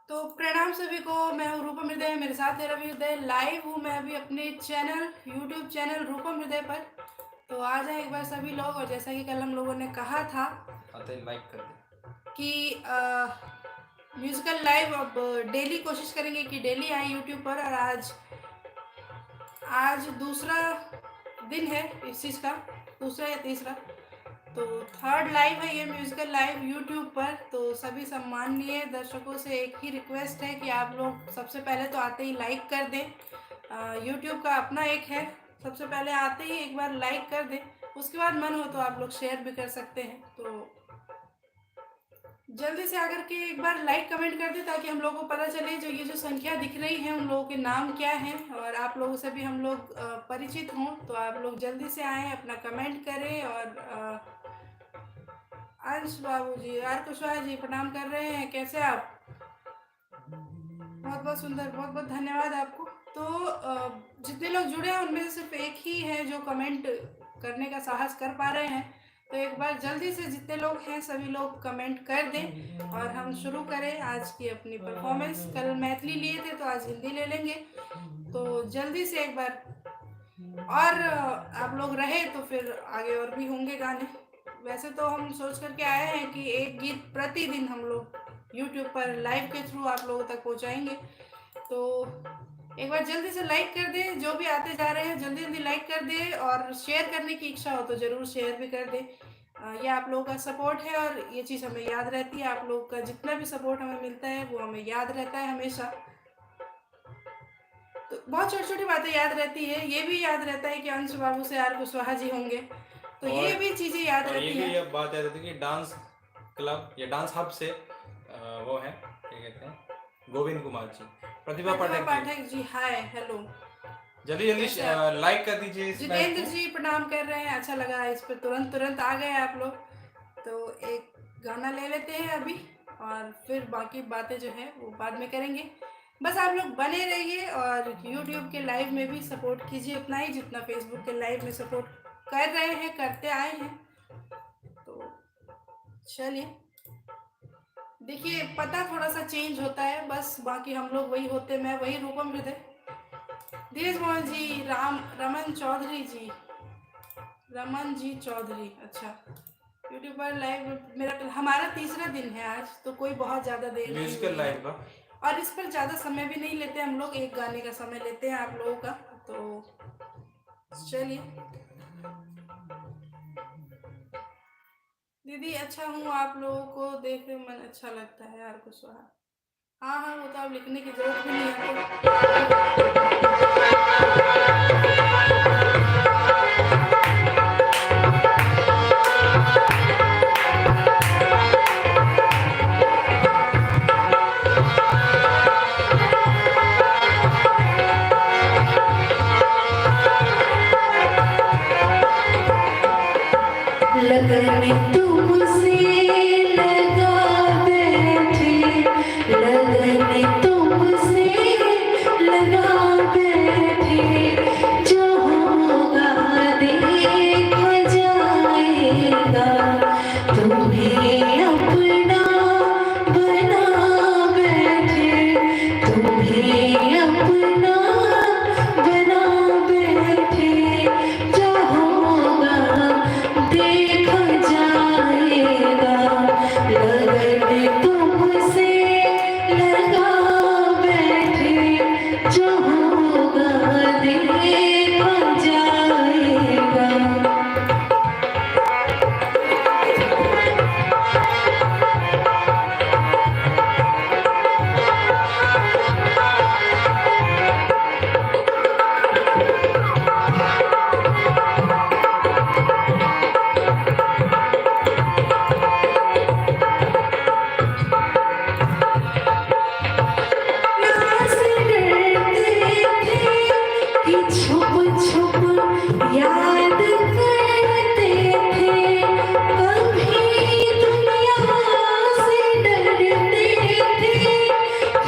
तो प्रणाम सभी को, मैं हूँ रूपम हृदय, मेरे साथ है रवि हृदय। लाइव हूँ मैं अभी अपने चैनल यूट्यूब चैनल रूपम हृदय पर। तो आ जाए एक बार सभी लोग, और जैसा कि कल हम लोगों ने कहा था लाइक कर दे कि म्यूजिकल लाइव अब डेली कोशिश करेंगे कि डेली आए यूट्यूब पर। और आज दूसरा दिन है इस चीज़ का, दूसरा या तीसरा, तो थर्ड लाइव है ये म्यूजिकल लाइव यूट्यूब पर। तो सभी सम्माननीय दर्शकों से एक ही रिक्वेस्ट है कि आप लोग सबसे पहले तो आते ही लाइक कर दें। यूट्यूब का अपना एक है, सबसे पहले आते ही एक बार लाइक कर दें, उसके बाद मन हो तो आप लोग शेयर भी कर सकते हैं। तो जल्दी से आकर के एक बार लाइक कमेंट कर दें ताकि हम लोगों को पता चले जो ये जो संख्या दिख रही है उन लोगों के नाम क्या हैं, और आप लोगों से भी हम लोग परिचित हों। तो आप लोग जल्दी से आएँ, अपना कमेंट करें। और अंश बाबू जी, आर कुशवाहा जी प्रणाम कर रहे हैं, कैसे आप? बहुत बहुत सुंदर, बहुत बहुत धन्यवाद आपको। तो जितने लोग जुड़े हैं उनमें से सिर्फ एक ही है जो कमेंट करने का साहस कर पा रहे हैं। तो एक बार जल्दी से जितने लोग हैं सभी लोग कमेंट कर दें और हम शुरू करें आज की अपनी परफॉर्मेंस। कल मैथिली लिए थे तो आज हिंदी ले लेंगे। तो जल्दी से एक बार, और आप लोग रहे तो फिर आगे और भी होंगे गाने। वैसे तो हम सोच करके आए हैं कि एक गीत प्रतिदिन हम लोग यूट्यूब पर लाइव के थ्रू आप लोगों तक पहुंचाएंगे। तो एक बार जल्दी से लाइक कर दें, जो भी आते जा रहे हैं जल्दी जल्दी लाइक कर दें, और शेयर करने की इच्छा हो तो ज़रूर शेयर भी कर दें। ये आप लोगों का सपोर्ट है और ये चीज़ हमें याद रहती है। आप लोगों का जितना भी सपोर्ट हमें मिलता है वो हमें याद रहता है हमेशा। तो बहुत छोटी छोटी बातें याद रहती है, ये भी याद रहता है कि अंश बाबू से आर कुशवाहा जी होंगे, तो ये भी चीज़ें याद रहती है। ये बात याद रहती है कि डांस क्लब या डांस हब से वो है, क्या कहते हैं, गोविंद कुमार जी, प्रतिभा पाठक जी, हाय हेलो, जल्दी जल्दी लाइक कर दीजिए। जितेंद्र जी प्रणाम कर रहे हैं, अच्छा लगा इस पर तुरंत आ गए आप लोग। तो एक गाना ले लेते हैं अभी और फिर बाकी बातें जो है वो बाद में करेंगे। बस आप लोग बने रहिए और यूट्यूब के लाइव में भी सपोर्ट कीजिए उतना ही जितना फेसबुक के लाइव में सपोर्ट कर रहे हैं, करते आए हैं। तो चलिए, देखिए पता थोड़ा सा चेंज होता है बस, बाकी हम लोग वही होते, मैं वही रूपम हृदय। धीरज मोहन जी, रमन चौधरी जी, रमन जी चौधरी, अच्छा यूट्यूब पर लाइव हमारा तीसरा दिन है आज, तो कोई बहुत ज़्यादा देर म्यूजिकल लाइव का, और इस पर ज़्यादा समय भी नहीं लेते हम लोग, एक गाने का समय लेते हैं आप लोगों का। तो चलिए दीदी, अच्छा हूँ, आप लोगों को देख के मन अच्छा लगता है यार कुशवाहा। हाँ वो तो आप लिखने की जरूरत भी नहीं है। लगन तुमसे लगा बैठे, लगन तुमसे लगा बैठे,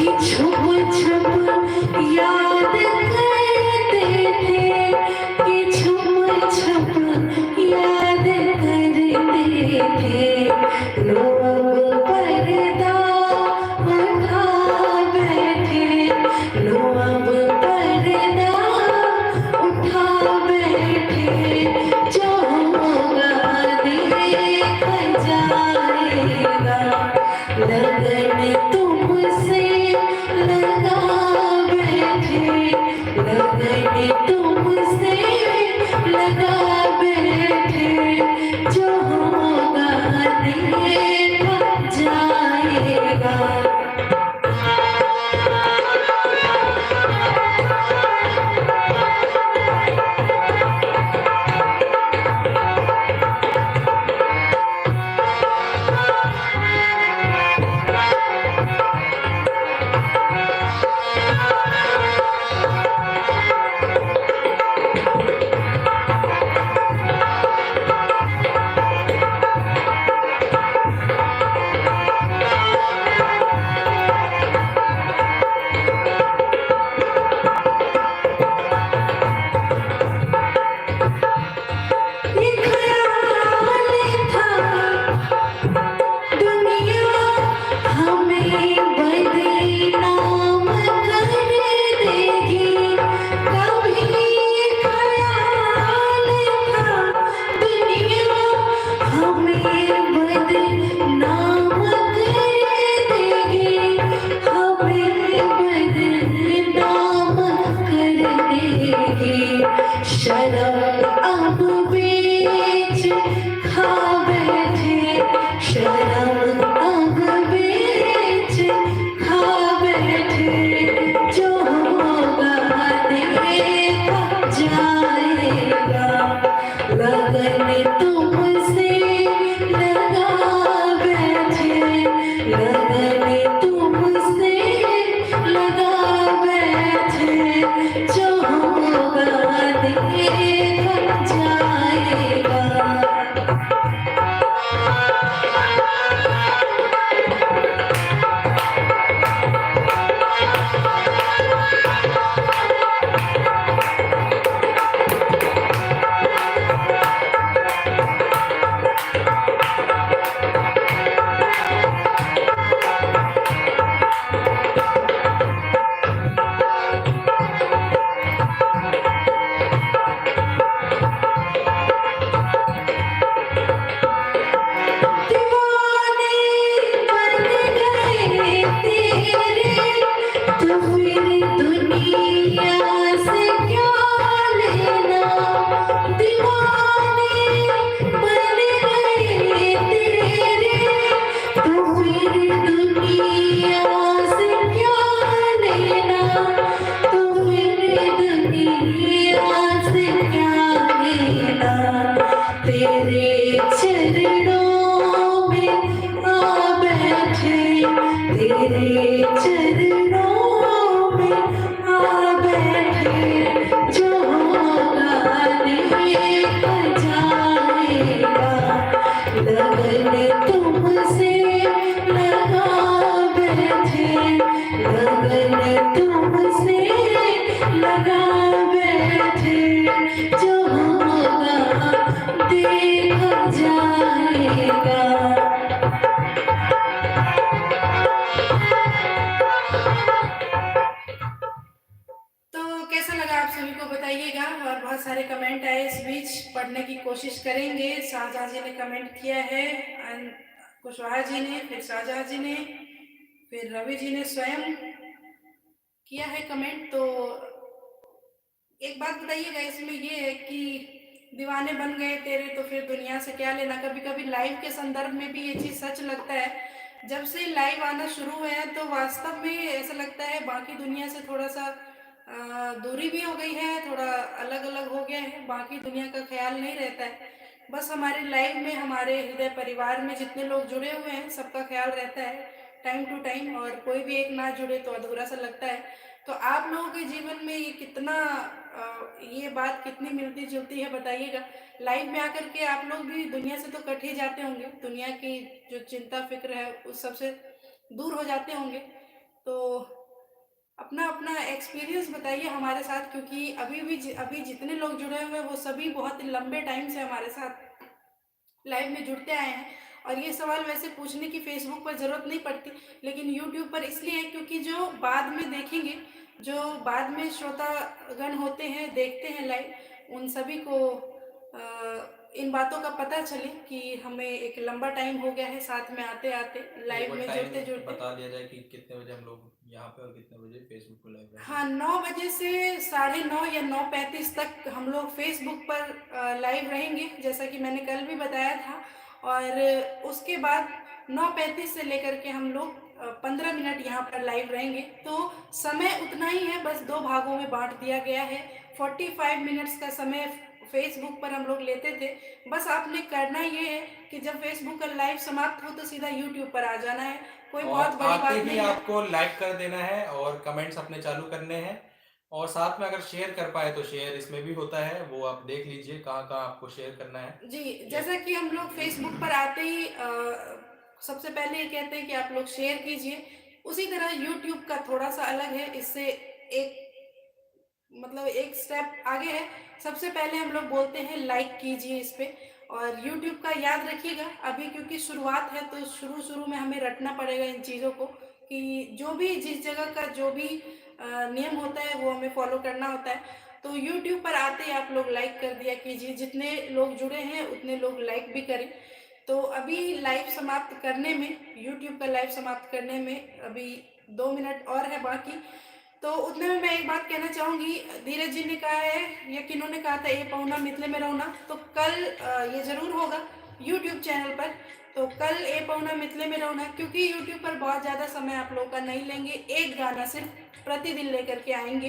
कि छुप छुप याद करते थे, कि छुप छुप याद करते थे। लो अब पर्दा उठा बैठे, लो अब पर्दा उठा बैठे, जो होगा देखा जाएगा। लगन तुमसे लगा बैठे, लगन तुमसे लगा बैठे, जो होगा देखा जाएगा। ये ख्याल था दुनिया हमें बदनाम कर देगी, कभी ख्याल था दुनिया हमें बदनाम कर देगी, हमें बदनाम कर देगी। शर्म अब बेच खा बैठे, शर्म अब बेच खा बैठे, जो होगा देखा जाएगा। लगन तुमसे लगा बैठे, लगन तुमसे लगा बैठे, जो होगा देखा जाएगा। दीवाने बन गए तेरे, तो फिर दुनिया से क्या लेना। दीवाने बन गए तेरे, तो फिर दुनिया से क्या लेना, तो फिर दुनिया से क्या लेना। तेरे चरणों में आ बैठे, तेरे चरणों में आ बैठे, जो होगा देखा जाएगा। लगन तुमसे लगा बैठे, लगन तुमसे लगा बैठे, जो होगा देखा जाएगा। तो कैसा लगा आप सभी को बताइएगा, और बहुत सारे कमेंट आए, इस बीच पढ़ने की कोशिश करेंगे। शाहजहाँ जी ने कमेंट किया है, कुशवाहा जी ने, फिर शाहजहाँ जी ने, फिर रवि जी ने स्वयं किया है कमेंट। तो एक बात बताइएगा, इसमें ये है कि दीवाने बन गए तेरे, तो फिर दुनिया से क्या लेना। कभी कभी लाइव के संदर्भ में भी ये चीज़ सच लगता है। जब से लाइव आना शुरू हुए हैं तो वास्तव में ऐसा लगता है बाकी दुनिया से थोड़ा सा दूरी भी हो गई है, थोड़ा अलग अलग हो गया है, बाकी दुनिया का ख्याल नहीं रहता है। बस हमारे लाइव में, हमारे हृदय परिवार में जितने लोग जुड़े हुए हैं सबका ख्याल रहता है टाइम टू टाइम, और कोई भी एक ना जुड़े तो अधूरा सा लगता है। तो आप लोगों के जीवन में ये कितना ये बात कितनी मिलती जुलती है बताइएगा। लाइव में आकर के आप लोग भी दुनिया से तो कट ही जाते होंगे, दुनिया की जो चिंता फिक्र है उस सबसे दूर हो जाते होंगे। तो अपना अपना एक्सपीरियंस बताइए हमारे साथ, क्योंकि अभी जितने लोग जुड़े हुए हैं वो सभी बहुत लंबे टाइम से हमारे साथ लाइव में जुड़ते आए हैं। और ये सवाल वैसे पूछने की फेसबुक पर ज़रूरत नहीं पड़ती, लेकिन यूट्यूब पर इसलिए है क्योंकि जो बाद में देखेंगे, जो बाद में श्रोतागण होते हैं, देखते हैं लाइव, उन सभी को इन बातों का पता चले कि हमें एक लंबा टाइम हो गया है साथ में आते आते, एक लाइव बार में टाइम जुड़ते जुड़ते। बता दिया जाए कि कितने बजे हम लोग यहाँ पे और कितने बजे फेसबुक पे लाइव रहेंगे। हाँ, 9 बजे से 9:30 या 9:35 तक हम लोग फेसबुक पर लाइव रहेंगे, जैसा कि मैंने कल भी बताया था। और उसके बाद 9:35 से लेकर के हम लोग 15 मिनट यहाँ पर लाइव रहेंगे। तो समय उतना ही है, बस 2 भागों में बाँट दिया गया है। 45 मिनट्स का समय फेसबुक पर हम लोग लेते थे। बस आपने करना ये है कि जब फेसबुक का लाइव समाप्त हो तो सीधा यूट्यूब पर आ जाना है। कोई और बहुत बड़ी आते बात ही नहीं है। आपको लाइक कर देना है और कमेंट्स अपने चालू करने हैं, और साथ में अगर शेयर कर पाए तो शेयर इसमें भी होता है, वो आप देख लीजिए कहाँ कहाँ आपको शेयर करना है। जी, जैसा कि हम लोग फेसबुक पर आते ही सबसे पहले ये कहते हैं कि आप लोग शेयर कीजिए। उसी तरह यूट्यूब का थोड़ा-सा अलग है, इससे एक मतलब एक स्टेप आगे है। सबसे पहले हम लोग बोलते हैं लाइक कीजिए इस पे। और यूट्यूब का याद रखिएगा, अभी क्योंकि शुरुआत है तो शुरू-शुरू में हमें रटना पड़ेगा इन चीज़ों को, कि जो भी जिस जगह का जो भी नियम होता है वो हमें फॉलो करना होता है। तो यूट्यूब पर आते ही आप लोग लाइक कर दिया कीजिए, जितने लोग जुड़े हैं उतने लोग लाइक भी करें। तो अभी लाइव समाप्त करने में, यूट्यूब का लाइव समाप्त करने में अभी 2 मिनट और है बाकी। तो उतने में मैं एक बात कहना चाहूँगी, धीरज जी ने कहा है या किन्होंने कहा था, ए पहुना मिथले में रहुना, तो कल ये ज़रूर होगा यूट्यूब चैनल पर। तो कल ए पहुना मिथले में रहुना, क्योंकि यूट्यूब पर बहुत ज़्यादा समय आप लोगों का नहीं लेंगे, एक गाना सिर्फ प्रतिदिन लेकर के आएंगे।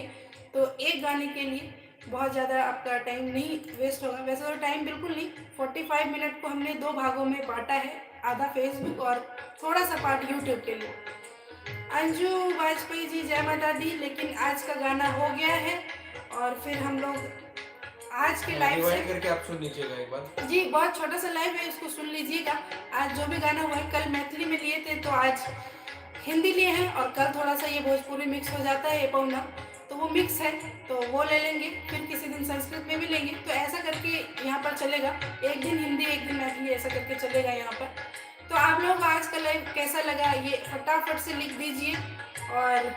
तो एक गाने के लिए बहुत ज़्यादा आपका टाइम नहीं वेस्ट होगा। वैसे तो टाइम बिल्कुल नहीं, 45 मिनट को हमने 2 भागों में बाँटा है, आधा फेसबुक और थोड़ा-सा पार्ट यूट्यूब के लिए। अंजू वाजपेयी जी, जय माता दी। लेकिन आज का गाना हो गया है और फिर हम लोग आज के लाइव रिवाइंड से, करके आप सुन लीजिएगा एक बार। जी बहुत छोटा सा लाइव है, इसको सुन लीजिएगा। आज जो भी गाना हुआ है, कल मैथिली में लिए थे तो आज हिंदी लिए हैं, और कल थोड़ा सा ये भोजपुरी मिक्स हो जाता है, ये पौना तो वो मिक्स है, तो वो ले लेंगे। फिर किसी दिन संस्कृत में भी लेंगे, तो ऐसा करके यहाँ पर चलेगा। एक दिन हिंदी एक दिन मैथिली, ऐसा करके चलेगा यहाँ पर। तो आप लोग आज का लाइव कैसा लगा ये फटाफट से लिख दीजिए, और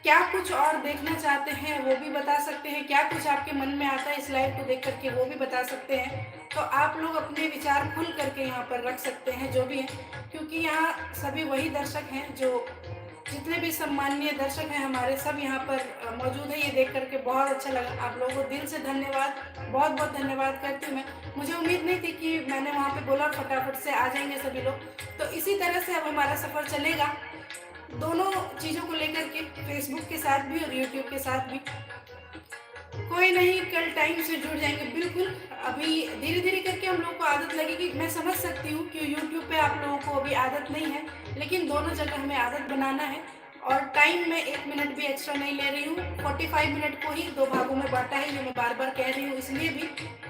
क्या कुछ और देखना चाहते हैं वो भी बता सकते हैं। क्या कुछ आपके मन में आता है इस लाइव को देख करके वो भी बता सकते हैं। तो आप लोग अपने विचार खुल करके यहाँ पर रख सकते हैं, जो भी हैं, क्योंकि यहाँ सभी वही दर्शक हैं, जो जितने भी सम्माननीय दर्शक हैं हमारे, सब यहाँ पर मौजूद है। ये देख करके बहुत अच्छा लगा। आप लोगों को दिल से धन्यवाद, बहुत बहुत धन्यवाद करती हूँ मैं। मुझे उम्मीद नहीं थी कि मैंने वहाँ पे बोला फटाफट से आ जाएंगे सभी लोग। तो इसी तरह से अब हमारा सफ़र चलेगा, दोनों चीज़ों को लेकर के, फेसबुक के साथ भी और यूट्यूब के साथ भी। कोई नहीं, कल टाइम से जुड़ जाएंगे बिल्कुल। अभी धीरे धीरे करके हम लोग को आदत लगेगी। मैं समझ सकती हूँ कि यूट्यूब पे आप लोगों को अभी आदत नहीं है, लेकिन दोनों जगह हमें आदत बनाना है। और टाइम में 1 मिनट भी एक्स्ट्रा नहीं ले रही हूँ, 45 मिनट को ही 2 भागों में बांटा है। ये मैं बार बार कह रही हूँ इसलिए भी,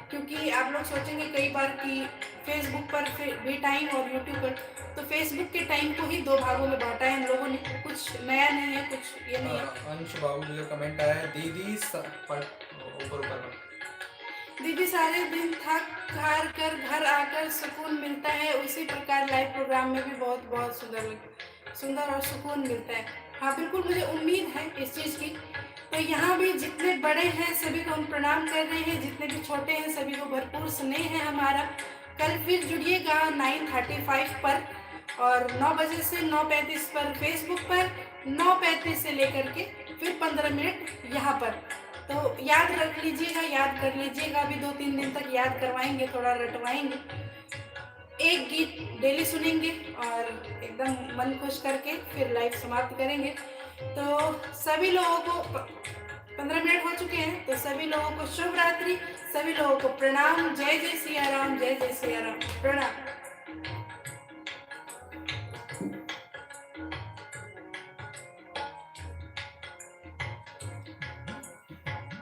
क्योंकि आप लोग सोचेंगे कई बार कि फेसबुक पर भी टाइम और यूट्यूब पर, तो फेसबुक के टाइम को ही 2 भागों में बांटा है हम लोगों ने। कुछ नया नहीं है, कुछ ये नहीं है। अंश बाबू जी का कमेंट आया है, दीदी ऊपर ऊपर दीदी सारे दिन थक हार कर घर आकर सुकून मिलता है, उसी प्रकार लाइव प्रोग्राम में भी बहुत बहुत सुंदर और सुकून मिलता है। हाँ बिल्कुल, मुझे उम्मीद है इस चीज़ की। तो यहाँ भी जितने बड़े हैं सभी को हम प्रणाम कर रहे हैं, जितने भी छोटे हैं सभी को भरपूर स्नेह है हमारा। कल फिर जुड़िएगा 9:35 पर, और 9 बजे से 9:35 पर फेसबुक पर, 9:35 से लेकर के फिर 15 मिनट यहाँ पर। तो याद रख लीजिएगा, याद कर लीजिएगा। अभी 2-3 दिन तक याद करवाएंगे, थोड़ा रटवाएंगे। एक गीत डेली सुनेंगे और एकदम मन खुश करके फिर लाइव समाप्त करेंगे। तो सभी लोगों को 15 मिनट हो चुके हैं, तो सभी लोगों को शुभ रात्रि, सभी लोगों को प्रणाम। जय जय सिया राम, जय जय सिया राम, प्रणाम।